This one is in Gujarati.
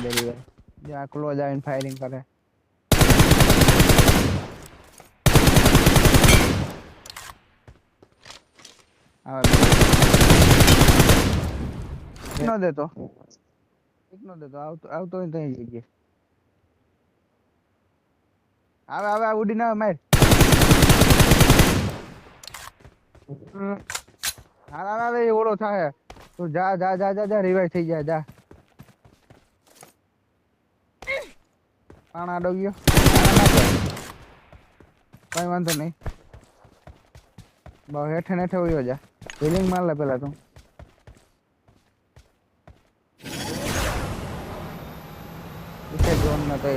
દે રિવાઇવ જ્યાં ક્લોઝ આવીને ફાયરિંગ કરે નો દેતો આવતો હોય તો જગ્યાએ આવે ઉડીને આવે માર હારા એ ઓળો થાય તું જા રિવાઇવ થઈ જાય જા પાણા ડોગ્યો કઈ વાંધો નહીં બહુ હેઠે ઉયો જા હિલિંગ માર લે પેલા તું જોન ના તો